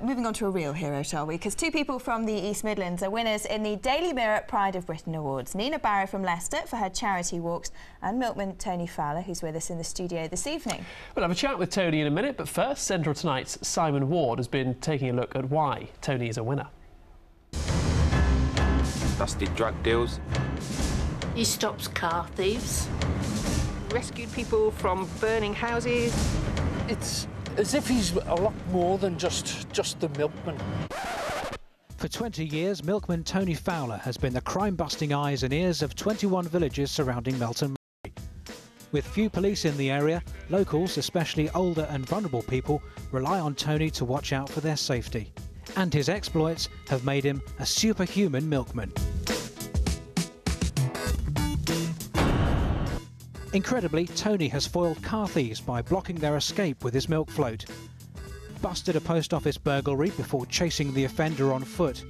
Moving on to a real hero, shall we? Because two people from the East Midlands are winners in the Daily Mirror Pride of Britain Awards. Nina Barrow from Leicester for her charity walks, and milkman Tony Fowler, who's with us in the studio this evening. We'll have a chat with Tony in a minute, but first, central tonight's Simon Ward has been taking a look at why Tony is a winner. Busted drug deals. He stops car thieves. Rescued people from burning houses. It's as if he's a lot more than just the milkman. For 20 years, milkman Tony Fowler has been the crime-busting eyes and ears of 21 villages surrounding Melton Mowbray. With few police in the area, locals, especially older and vulnerable people, rely on Tony to watch out for their safety. And his exploits have made him a superhuman milkman. Incredibly, Tony has foiled car thieves by blocking their escape with his milk float, busted a post office burglary before chasing the offender on foot.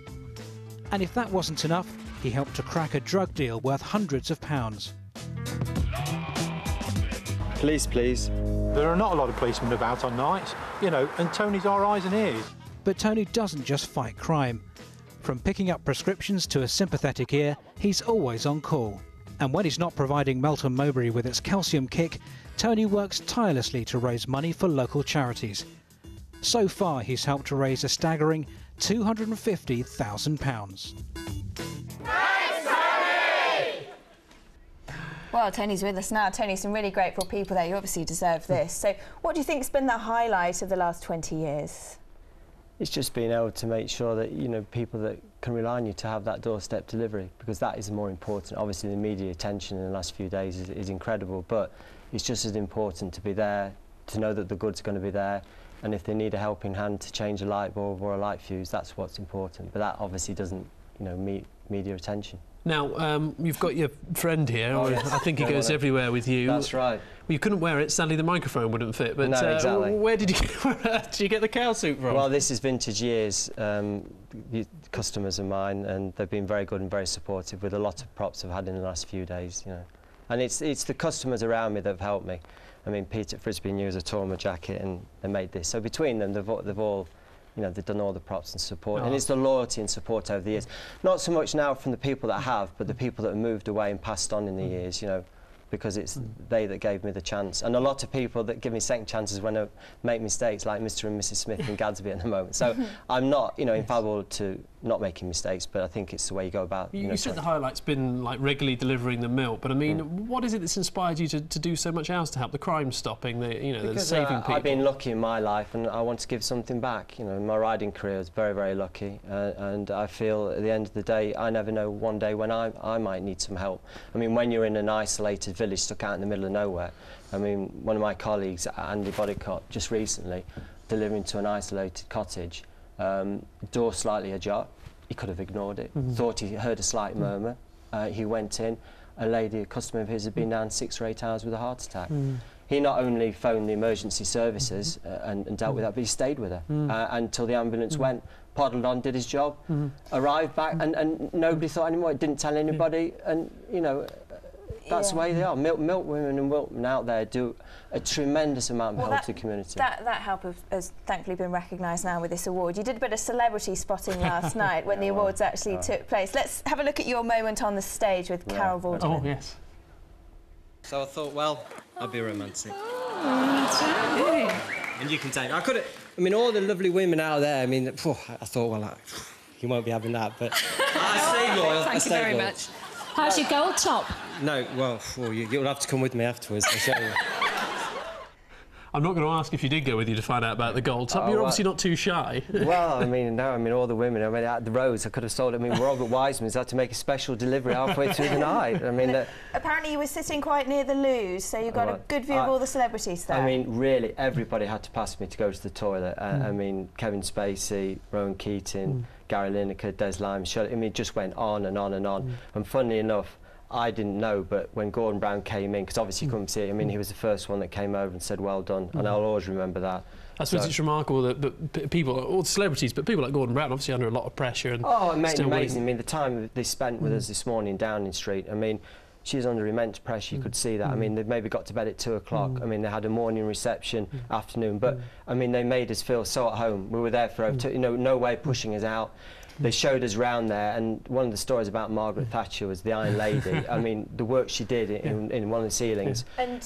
And if that wasn't enough, he helped to crack a drug deal worth hundreds of pounds. Police, please. There are not a lot of policemen about on nights, you know, and Tony's our eyes and ears. But Tony doesn't just fight crime. From picking up prescriptions to a sympathetic ear, he's always on call. And when he's not providing Melton Mowbray with its calcium kick, Tony works tirelessly to raise money for local charities. So far, he's helped to raise a staggering £250,000. Well, Tony's with us now. Tony, some really grateful people there. You obviously deserve this. So what do you think's been the highlight of the last 20 years? It's just being able to make sure that, you know, people that can rely on you to have that doorstep delivery, because that is more important. Obviously, the media attention in the last few days is incredible, but it's just as important to be there, to know that the goods are going to be there, and if they need a helping hand to change a light bulb or a light fuse, that's what's important. But that obviously doesn't, you know, meet media attention. Now, you've got your friend here. Oh, yes. I think he goes everywhere with you. That's right. Well, you couldn't wear it. Sadly, the microphone wouldn't fit. But no, exactly. Where did you get the cow suit from? Well, this is vintage years. The customers of mine, and they've been very good and very supportive with a lot of props I've had in the last few days. You know, and it's the customers around me that have helped me. I mean, Peter Frisbee knew as a tore my jacket, and they made this. So between them, they've all. You know, they've done all the props and support, and it's the loyalty and support over the years. Not so much now from the people that have, but the people that have moved away and passed on in the years, you know, because it's they that gave me the chance. And a lot of people that give me second chances when I make mistakes, like Mr. and Mrs. Smith in Gadsby at the moment. So I'm not, you know, infallible to not making mistakes, but I think it's the way you go about. You said the highlight's been like regularly delivering the milk, but I mean, what is it that's inspired you to do so much else to help the crime stopping, the saving people? I've been lucky in my life, and I want to give something back. You know, my riding career was very, very lucky, and I feel at the end of the day, I never know one day when I might need some help. I mean, when you're in an isolated village stuck out in the middle of nowhere, I mean, one of my colleagues, Andy Bodycott, just recently delivering to an isolated cottage, door slightly ajar. He could have ignored it, thought he heard a slight murmur. He went in. A customer of his, had been down 6 or 8 hours with a heart attack. He not only phoned the emergency services and dealt with that, but he stayed with her until the ambulance went, poddled on, did his job, arrived back, and nobody thought anymore. It didn't tell anybody, and, you know, that's the way they are. Milk women and milkmen out there do a tremendous amount of help to the community. That help has thankfully been recognised now with this award. You did a bit of celebrity spotting last night when the awards actually took place. Let's have a look at your moment on the stage with Carol Vorderman. Oh, yes. So I thought, well, I'll be romantic. Oh, and you can take it. I mean, all the lovely women out there, I mean, I thought, well, you won't be having that, but I stay loyal. Thank you very much. How's your gold top? No, well, you'll have to come with me afterwards, I'll show you. I'm not going to ask if you did go with you to find out about the gold top. You're obviously not too shy. Well, I mean, no, I mean, all the women, I mean, at the Rose, I could have sold, I mean, Robert Wiseman's had to make a special delivery halfway through the night. I mean... apparently you were sitting quite near the loos, so you got a good view of all the celebrities there. I mean, really, everybody had to pass me to go to the toilet. I mean, Kevin Spacey, Rowan Keating, Gary Lineker, Des Lyman, I mean, it just went on and on and on. And funnily enough, I didn't know, but when Gordon Brown came in, because obviously you couldn't see it, I mean, he was the first one that came over and said, well done, and I'll always remember that. I suppose it's remarkable that people, all the celebrities, but people like Gordon Brown, obviously under a lot of pressure. And amazing. I mean, the time they spent with us this morning in Downing Street, I mean, she's under immense pressure. You could see that. I mean, they maybe got to bed at 2 o'clock. I mean, they had a morning reception, afternoon, but I mean, they made us feel so at home. We were there for you know, no way pushing us out. They showed us round there, and one of the stories about Margaret Thatcher was the Iron Lady. I mean, the work she did in one of the ceilings. And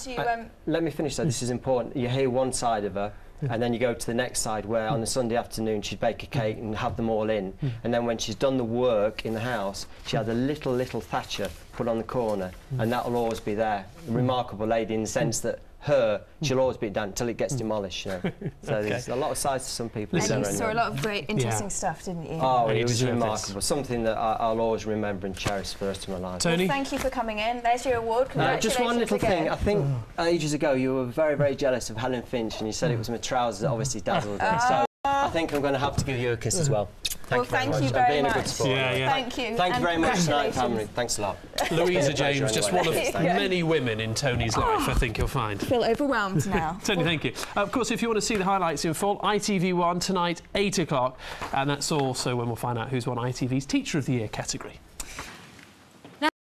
let me finish, though. This is important. You hear one side of her, and then you go to the next side where on a Sunday afternoon she'd bake a cake and have them all in. And then when she's done the work in the house, she had a little Thatcher put on the corner, and that'll always be there. A remarkable lady in the sense that she'll always be done until it gets demolished, you know. So there's a lot of sides to some people. And you saw a lot of great, interesting stuff, didn't you? Oh, it was remarkable. Something that I'll always remember and cherish for the rest of my life. Tony? Well, thank you for coming in. There's your award. Congratulations just one little again. thing. I think ages ago you were very jealous of Helen Finch, and you said it was my trousers that obviously dazzled her. So I think I'm going to have to give you a kiss as well. Thank you very much. Thank you very much. Being a good sport. Thank you. Thank you very much tonight, family. Thanks a lot. Louisa James, just one of many women in Tony's life, I think you'll find. I feel overwhelmed now. Tony, thank you. Of course, if you want to see the highlights in full, ITV1 tonight, 8 o'clock, and that's also when we'll find out who's won ITV's Teacher of the Year category.